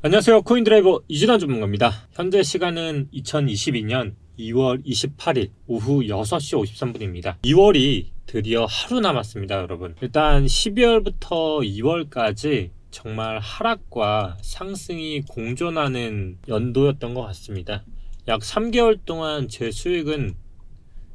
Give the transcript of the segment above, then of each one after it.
안녕하세요. 코인드라이버 이진환 전문가입니다. 현재 시간은 2022년 2월 28일 오후 6시 53분입니다. 2월이 드디어 하루 남았습니다, 여러분. 일단 12월부터 2월까지 정말 하락과 상승이 공존하는 연도였던 것 같습니다. 약 3개월 동안 제 수익은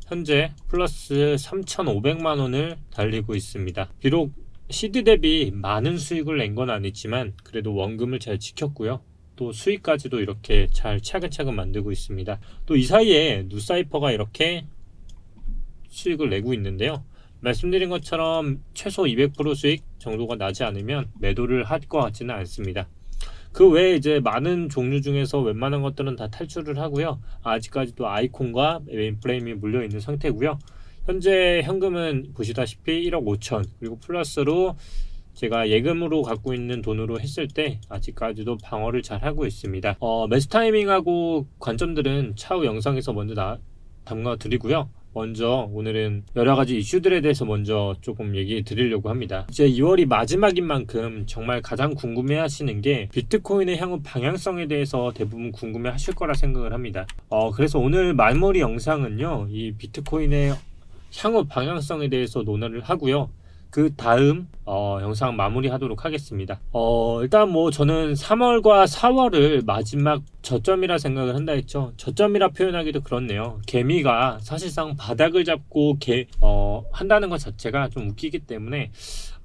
현재 플러스 3,500만 원을 달리고 있습니다. 비록 시드 대비 많은 수익을 낸 건 아니지만 그래도 원금을 잘 지켰고요. 또 수익까지도 이렇게 잘 차근차근 만들고 있습니다. 또 이 사이에 누사이퍼가 이렇게 수익을 내고 있는데요. 말씀드린 것처럼 최소 200% 수익 정도가 나지 않으면 매도를 할 것 같지는 않습니다. 그 외에 이제 많은 종류 중에서 웬만한 것들은 다 탈출을 하고요. 아직까지도 아이콘과 메인프레임이 물려있는 상태고요. 현재 현금은 보시다시피 1억 5천, 그리고 플러스로 제가 예금으로 갖고 있는 돈으로 했을 때 아직까지도 방어를 잘 하고 있습니다. 매수 타이밍하고 관점들은 차후 영상에서 먼저 담가 드리고요. 먼저 오늘은 여러가지 이슈들에 대해서 먼저 조금 얘기 드리려고 합니다. 이제 2월이 마지막인 만큼 정말 가장 궁금해 하시는 게 비트코인의 향후 방향성에 대해서 대부분 궁금해 하실 거라 생각을 합니다. 그래서 오늘 마무리 영상은요, 이 비트코인의 향후 방향성에 대해서 논의를 하고요. 그 다음 영상 마무리하도록 하겠습니다. 일단 뭐 저는 3월과 4월을 마지막 저점이라 생각을 한다 했죠. 저점이라 표현하기도 그렇네요. 개미가 사실상 바닥을 잡고 한다는 것 자체가 좀 웃기기 때문에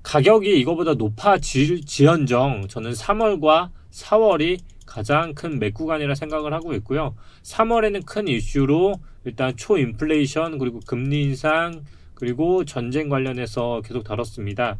가격이 이거보다 높아질지언정 저는 3월과 4월이 가장 큰 맥구간이라 생각을 하고 있고요. 3월에는 큰 이슈로 일단 초인플레이션, 그리고 금리 인상, 그리고 전쟁 관련해서 계속 다뤘습니다.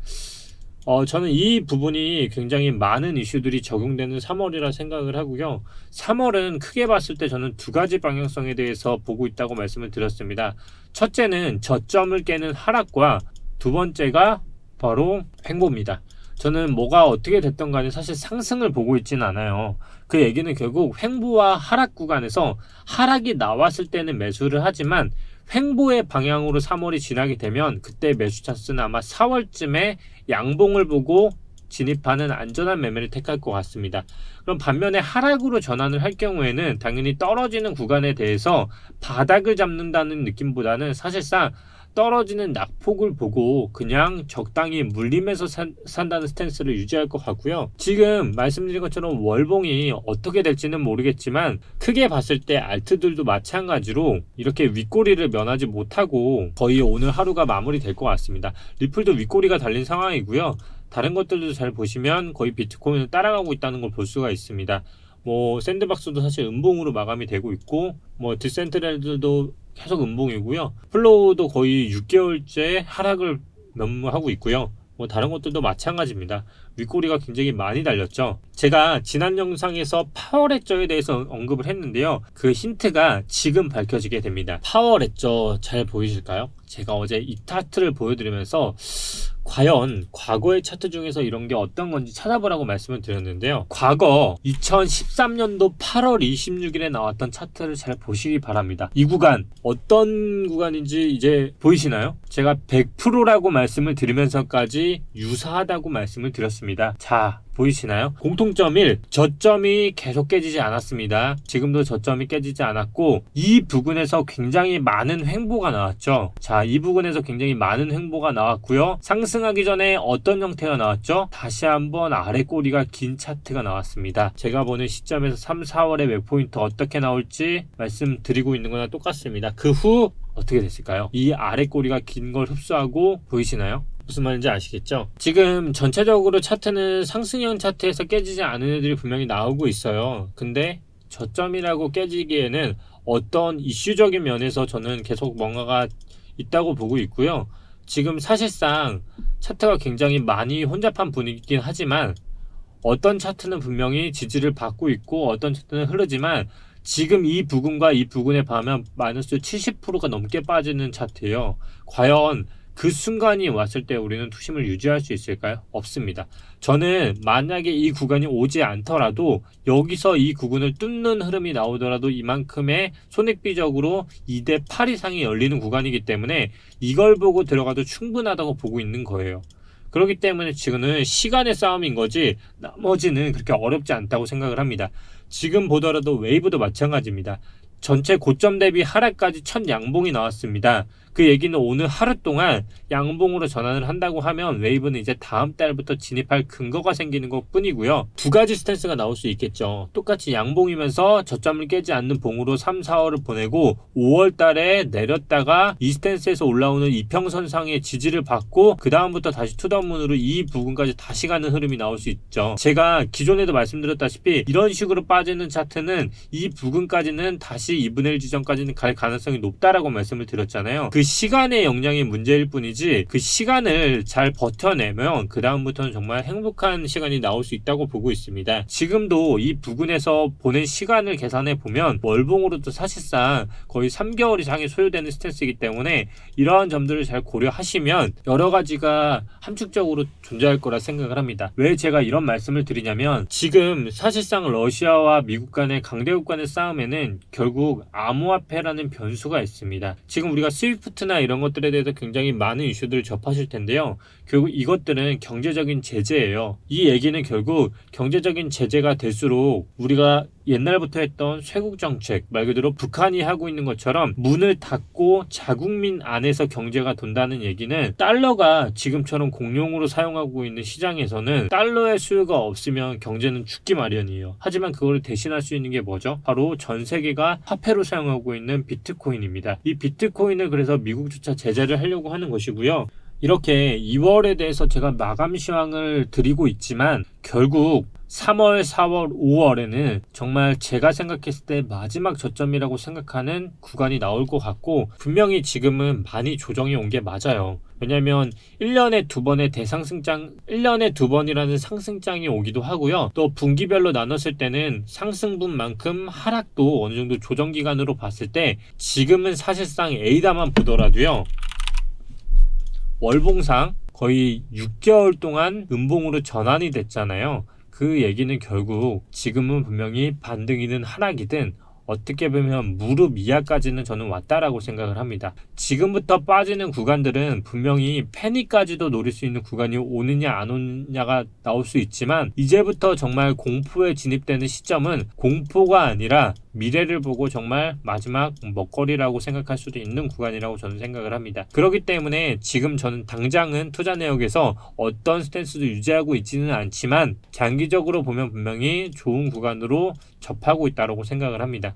저는 이 부분이 굉장히 많은 이슈들이 적용되는 3월이라 생각을 하고요. 3월은 크게 봤을 때 저는 두 가지 방향성에 대해서 보고 있다고 말씀을 드렸습니다. 첫째는 저점을 깨는 하락과 두 번째가 바로 횡보입니다. 저는 뭐가 어떻게 됐던 간에 사실 상승을 보고 있지는 않아요. 그 얘기는 결국 횡보와 하락 구간에서 하락이 나왔을 때는 매수를 하지만 횡보의 방향으로 3월이 지나게 되면 그때 매수 찬스는 아마 4월쯤에 양봉을 보고 진입하는 안전한 매매를 택할 것 같습니다. 그럼 반면에 하락으로 전환을 할 경우에는 당연히 떨어지는 구간에 대해서 바닥을 잡는다는 느낌보다는 사실상 떨어지는 낙폭을 보고 그냥 적당히 물리면서 산다는 스탠스를 유지할 것 같고요. 지금 말씀드린 것처럼 월봉이 어떻게 될지는 모르겠지만 크게 봤을 때 알트들도 마찬가지로 이렇게 윗꼬리를 면하지 못하고 거의 오늘 하루가 마무리될 것 같습니다. 리플도 윗꼬리가 달린 상황이고요. 다른 것들도 잘 보시면 거의 비트코인을 따라가고 있다는 걸 볼 수가 있습니다. 뭐 샌드박스도 사실 음봉으로 마감이 되고 있고, 뭐 디센트럴들도 계속 음봉이고요. 플로우도 거의 6개월째 하락을 면무하고 있고요. 뭐 다른 것들도 마찬가지입니다. 윗꼬리가 굉장히 많이 달렸죠. 제가 지난 영상에서 파워 레저에 대해서 언급을 했는데요. 그 힌트가 지금 밝혀지게 됩니다. 파워 레저 잘 보이실까요? 제가 어제 이 차트를 보여드리면서 과연 과거의 차트 중에서 이런 게 어떤 건지 찾아보라고 말씀을 드렸는데요. 과거 2013년도 8월 26일에 나왔던 차트를 잘 보시기 바랍니다. 이 구간 어떤 구간인지 이제 보이시나요? 제가 100%라고 말씀을 드리면서까지 유사하다고 말씀을 드렸습니다. 자, 보이시나요? 공통점 1, 저점이 계속 깨지지 않았습니다. 지금도 저점이 깨지지 않았고 이 부근에서 굉장히 많은 횡보가 나왔죠. 자, 이 부근에서 굉장히 많은 횡보가 나왔고요. 상승하기 전에 어떤 형태가 나왔죠? 다시 한번 아래 꼬리가 긴 차트가 나왔습니다. 제가 보는 시점에서 3, 4월의 맥포인트 어떻게 나올지 말씀드리고 있는 거나 똑같습니다. 그 후 어떻게 됐을까요? 이 아래 꼬리가 긴 걸 흡수하고 보이시나요? 무슨 말인지 아시겠죠? 지금 전체적으로 차트는 상승형 차트에서 깨지지 않은 애들이 분명히 나오고 있어요. 근데 저점이라고 깨지기에는 어떤 이슈적인 면에서 저는 계속 뭔가가 있다고 보고 있고요. 지금 사실상 차트가 굉장히 많이 혼잡한 분위기긴 하지만 어떤 차트는 분명히 지지를 받고 있고 어떤 차트는 흐르지만 지금 이 부근과 이 부근에 보면 마이너스 70%가 넘게 빠지는 차트예요. 과연 그 순간이 왔을 때 우리는 투심을 유지할 수 있을까요? 없습니다. 저는 만약에 이 구간이 오지 않더라도 여기서 이 구간을 뚫는 흐름이 나오더라도 이만큼의 손익비적으로 2대8 이상이 열리는 구간이기 때문에 이걸 보고 들어가도 충분하다고 보고 있는 거예요. 그렇기 때문에 지금은 시간의 싸움인 거지 나머지는 그렇게 어렵지 않다고 생각을 합니다. 지금 보더라도 웨이브도 마찬가지입니다. 전체 고점 대비 하락까지 첫 양봉이 나왔습니다. 그 얘기는 오늘 하루 동안 양봉으로 전환을 한다고 하면 웨이브는 이제 다음 달부터 진입할 근거가 생기는 것 뿐이고요. 두 가지 스탠스가 나올 수 있겠죠. 똑같이 양봉이면서 저점을 깨지 않는 봉으로 3, 4월을 보내고 5월 달에 내렸다가 이 스탠스에서 올라오는 이평선상의 지지를 받고 그 다음부터 다시 투더문으로 이 부분까지 다시 가는 흐름이 나올 수 있죠. 제가 기존에도 말씀드렸다시피 이런 식으로 빠지는 차트는 이 부분까지는 다시 2분의 1 지점까지는 갈 가능성이 높다라고 말씀을 드렸잖아요. 그 시간의 영향이 문제일 뿐이지 그 시간을 잘 버텨내면 그 다음부터는 정말 행복한 시간이 나올 수 있다고 보고 있습니다. 지금도 이 부근에서 보낸 시간을 계산해 보면 월봉으로도 사실상 거의 3개월 이상이 소요되는 스탠스이기 때문에 이러한 점들을 잘 고려하시면 여러 가지가 함축적으로 존재할 거라 생각을 합니다. 왜 제가 이런 말씀을 드리냐면 지금 사실상 러시아와 미국 간의 강대국 간의 싸움에는 결국 암호화폐라는 변수가 있습니다. 지금 우리가 스위프트나 이런 것들에 대해서 굉장히 많은 이슈들을 접하실 텐데요. 결국 이것들은 경제적인 제재예요. 이 얘기는 결국 경제적인 제재가 될수록 우리가 옛날부터 했던 쇄국 정책, 말 그대로 북한이 하고 있는 것처럼 문을 닫고 자국민 안에서 경제가 돈다는 얘기는 달러가 지금처럼 공용으로 사용하고 있는 시장에서는 달러의 수요가 없으면 경제는 죽기 마련이에요. 하지만 그걸 대신할 수 있는 게 뭐죠? 바로 전 세계가 화폐로 사용하고 있는 비트코인입니다. 이 비트코인을 그래서 미국조차 제재를 하려고 하는 것이고요. 이렇게 2월에 대해서 제가 마감 시황을 드리고 있지만 결국 3월, 4월, 5월에는 정말 제가 생각했을 때 마지막 저점이라고 생각하는 구간이 나올 것 같고 분명히 지금은 많이 조정이 온 게 맞아요. 왜냐면 1년에 2번의 대상승장, 1년에 2번이라는 상승장이 오기도 하고요. 또 분기별로 나눴을 때는 상승분만큼 하락도 어느 정도 조정 기간으로 봤을 때 지금은 사실상 A다만 보더라도요. 월봉상 거의 6개월 동안 음봉으로 전환이 됐잖아요. 그 얘기는 결국 지금은 분명히 반등이든 하락이든 어떻게 보면 무릎 이하까지는 저는 왔다라고 생각을 합니다. 지금부터 빠지는 구간들은 분명히 패닉까지도 노릴 수 있는 구간이 오느냐 안 오느냐가 나올 수 있지만 이제부터 정말 공포에 진입되는 시점은 공포가 아니라 미래를 보고 정말 마지막 먹거리라고 생각할 수도 있는 구간이라고 저는 생각을 합니다. 그렇기 때문에 지금 저는 당장은 투자 내역에서 어떤 스탠스도 유지하고 있지는 않지만 장기적으로 보면 분명히 좋은 구간으로 접하고 있다고 생각을 합니다.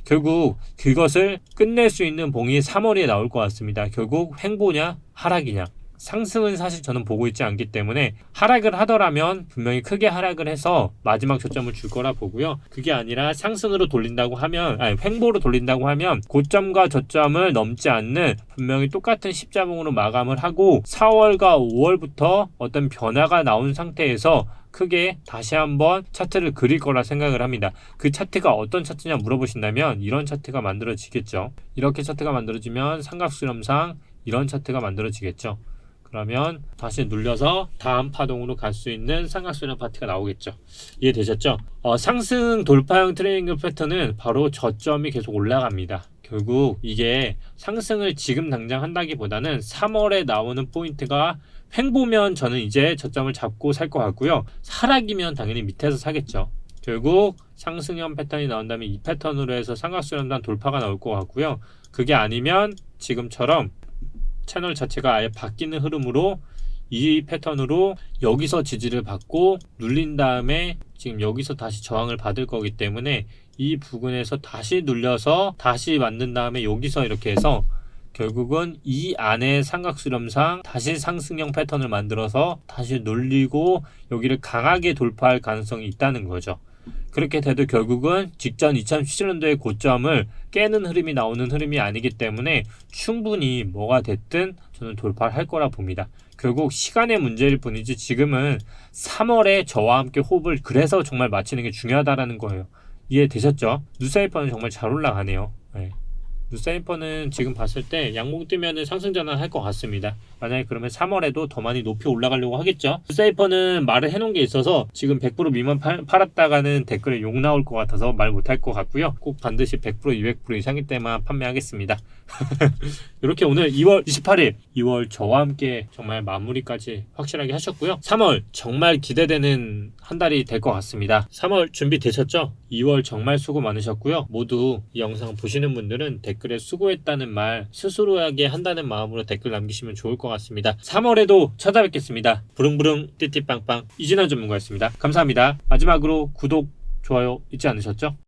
결국 그것을 끝낼 수 있는 봉이 3월에 나올 것 같습니다. 결국 횡보냐 하락이냐. 상승은 사실 저는 보고 있지 않기 때문에 하락을 하더라면 분명히 크게 하락을 해서 마지막 저점을 줄 거라 보고요. 그게 아니라 상승으로 돌린다고 하면 횡보로 돌린다고 하면 고점과 저점을 넘지 않는 분명히 똑같은 십자봉으로 마감을 하고 4월과 5월부터 어떤 변화가 나온 상태에서 크게 다시 한번 차트를 그릴 거라 생각을 합니다. 그 차트가 어떤 차트냐 물어보신다면 이런 차트가 만들어지겠죠. 이렇게 차트가 만들어지면 삼각수렴상 이런 차트가 만들어지겠죠. 그러면 다시 눌려서 다음 파동으로 갈 수 있는 삼각수렴 파트가 나오겠죠. 이해되셨죠? 상승 돌파형 트레이닝 패턴은 바로 저점이 계속 올라갑니다. 결국 이게 상승을 지금 당장 한다기보다는 3월에 나오는 포인트가 횡보면 저는 이제 저점을 잡고 살 것 같고요. 하락이면 당연히 밑에서 사겠죠. 결국 상승형 패턴이 나온다면 이 패턴으로 해서 삼각수렴단 돌파가 나올 것 같고요. 그게 아니면 지금처럼 채널 자체가 아예 바뀌는 흐름으로 이 패턴으로 여기서 지지를 받고 눌린 다음에 지금 여기서 다시 저항을 받을 거기 때문에 이 부분에서 다시 눌려서 다시 만든 다음에 여기서 이렇게 해서 결국은 이 안에 삼각수렴상 다시 상승형 패턴을 만들어서 다시 눌리고 여기를 강하게 돌파할 가능성이 있다는 거죠. 그렇게 돼도 결국은 직전 2017년도의 고점을 깨는 흐름이 나오는 흐름이 아니기 때문에 충분히 뭐가 됐든 저는 돌파를 할 거라 봅니다. 결국 시간의 문제일 뿐이지 지금은 3월에 저와 함께 호흡을 그래서 정말 맞추는 게 중요하다라는 거예요. 이해되셨죠? 누사이퍼는 정말 잘 올라가네요. 네. 누사이퍼는 지금 봤을 때 양봉 뜨면은 상승 전환 할 것 같습니다. 만약에 그러면 3월에도 더 많이 높이 올라가려고 하겠죠. 사이퍼는 말을 해놓은 게 있어서 지금 100% 미만 팔았다가는 댓글에 욕 나올 것 같아서 말 못할 것 같고요. 꼭 반드시 100% 200% 이상일 때만 판매하겠습니다. 이렇게 오늘 2월 28일 2월 저와 함께 정말 마무리까지 확실하게 하셨고요. 3월 정말 기대되는 한 달이 될 것 같습니다. 3월 준비되셨죠? 2월 정말 수고 많으셨고요. 모두 이 영상 보시는 분들은 댓글에 수고했다는 말 스스로에게 한다는 마음으로 댓글 남기시면 좋을 것 같습니다. 3월에도 찾아뵙겠습니다. 부릉부릉 띠띠빵빵 이진환 전문가였습니다. 감사합니다. 마지막으로 구독, 좋아요 잊지 않으셨죠?